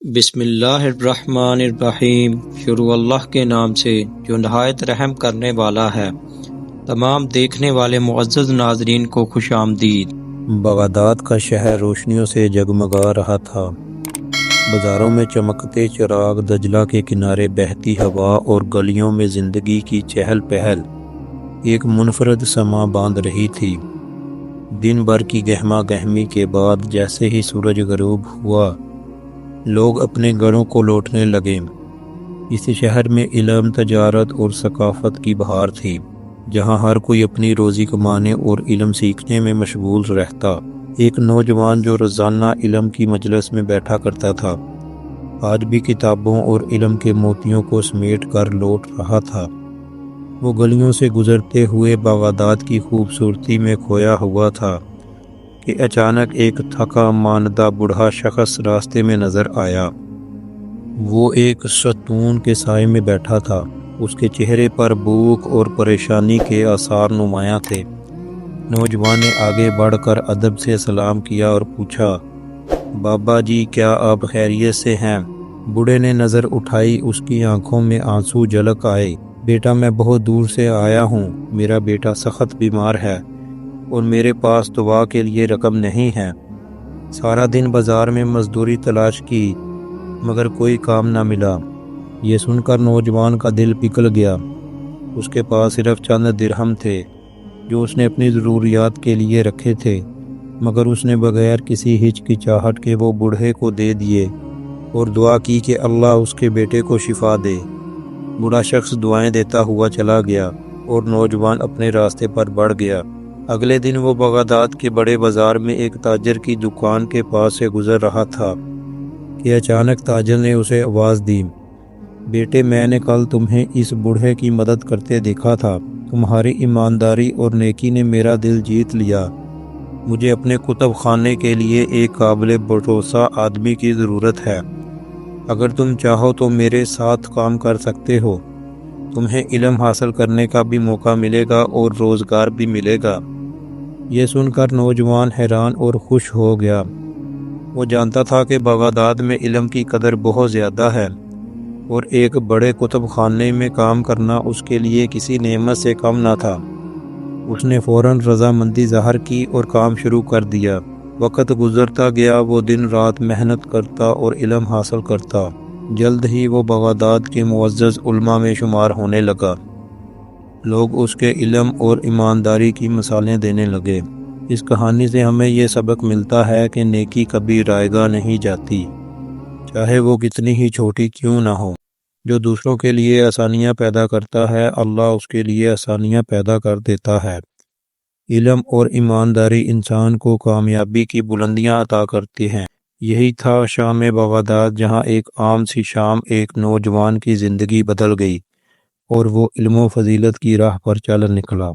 بسم اللہ الرحمن الرحیم۔ شروع اللہ کے نام سے جو نہایت رحم کرنے والا ہے۔ تمام دیکھنے والے معزز ناظرین کو خوش آمدید۔ بغداد کا شہر روشنیوں سے جگمگا رہا تھا۔ بازاروں میں چمکتے چراغ، دجلہ کے کنارے بہتی ہوا اور گلیوں میں زندگی کی چہل پہل ایک منفرد سما باندھ رہی تھی۔ دن بھر کی گہما گہمی کے بعد جیسے ہی سورج غروب ہوا، لوگ اپنے گھروں کو لوٹنے لگے۔ اس شہر میں علم، تجارت اور ثقافت کی بہار تھی، جہاں ہر کوئی اپنی روزی کمانے اور علم سیکھنے میں مشغول رہتا۔ ایک نوجوان جو روزانہ علم کی مجلس میں بیٹھا کرتا تھا، آج بھی کتابوں اور علم کے موتیوں کو سمیٹ کر لوٹ رہا تھا۔ وہ گلیوں سے گزرتے ہوئے بغداد کی خوبصورتی میں کھویا ہوا تھا کہ اچانک ایک تھکا ماندہ بوڑھا شخص راستے میں نظر آیا۔ وہ ایک ستون کے سائے میں بیٹھا تھا۔ اس کے چہرے پر بھوک اور پریشانی کے آثار نمایاں تھے۔ نوجوان نے آگے بڑھ کر ادب سے سلام کیا اور پوچھا، بابا جی، کیا آپ خیریت سے ہیں؟ بوڑھے نے نظر اٹھائی۔ اس کی آنکھوں میں آنسو جھلک آئے۔ بیٹا، میں بہت دور سے آیا ہوں۔ میرا بیٹا سخت بیمار ہے اور میرے پاس دوا کے لیے رقم نہیں ہے۔ سارا دن بازار میں مزدوری تلاش کی مگر کوئی کام نہ ملا۔ یہ سن کر نوجوان کا دل پگھل گیا۔ اس کے پاس صرف چند درہم تھے جو اس نے اپنی ضروریات کے لیے رکھے تھے، مگر اس نے بغیر کسی ہچکچاہٹ کے وہ بوڑھے کو دے دیے اور دعا کی کہ اللہ اس کے بیٹے کو شفا دے۔ بوڑھا شخص دعائیں دیتا ہوا چلا گیا اور نوجوان اپنے راستے پر بڑھ گیا۔ اگلے دن وہ بغداد کے بڑے بازار میں ایک تاجر کی دکان کے پاس سے گزر رہا تھا کہ اچانک تاجر نے اسے آواز دی، بیٹے، میں نے کل تمہیں اس بوڑھے کی مدد کرتے دیکھا تھا۔ تمہاری ایمانداری اور نیکی نے میرا دل جیت لیا۔ مجھے اپنے کتب خانے کے لیے ایک قابل بھروسہ آدمی کی ضرورت ہے۔ اگر تم چاہو تو میرے ساتھ کام کر سکتے ہو۔ تمہیں علم حاصل کرنے کا بھی موقع ملے گا اور روزگار بھی ملے گا۔ یہ سن کر نوجوان حیران اور خوش ہو گیا۔ وہ جانتا تھا کہ بغداد میں علم کی قدر بہت زیادہ ہے اور ایک بڑے کتب خانے میں کام کرنا اس کے لیے کسی نعمت سے کم نہ تھا۔ اس نے فوراً رضامندی ظاہر کی اور کام شروع کر دیا۔ وقت گزرتا گیا، وہ دن رات محنت کرتا اور علم حاصل کرتا۔ جلد ہی وہ بغداد کے معزز علماء میں شمار ہونے لگا۔ لوگ اس کے علم اور ایمانداری کی مثالیں دینے لگے۔ اس کہانی سے ہمیں یہ سبق ملتا ہے کہ نیکی کبھی رائیگاں نہیں جاتی، چاہے وہ کتنی ہی چھوٹی کیوں نہ ہو۔ جو دوسروں کے لیے آسانیاں پیدا کرتا ہے، اللہ اس کے لیے آسانیاں پیدا کر دیتا ہے۔ علم اور ایمانداری انسان کو کامیابی کی بلندیاں عطا کرتی ہیں۔ یہی تھا شام بغداد، جہاں ایک عام سی شام ایک نوجوان کی زندگی بدل گئی اور وہ علم و فضیلت کی راہ پر چل نکلا۔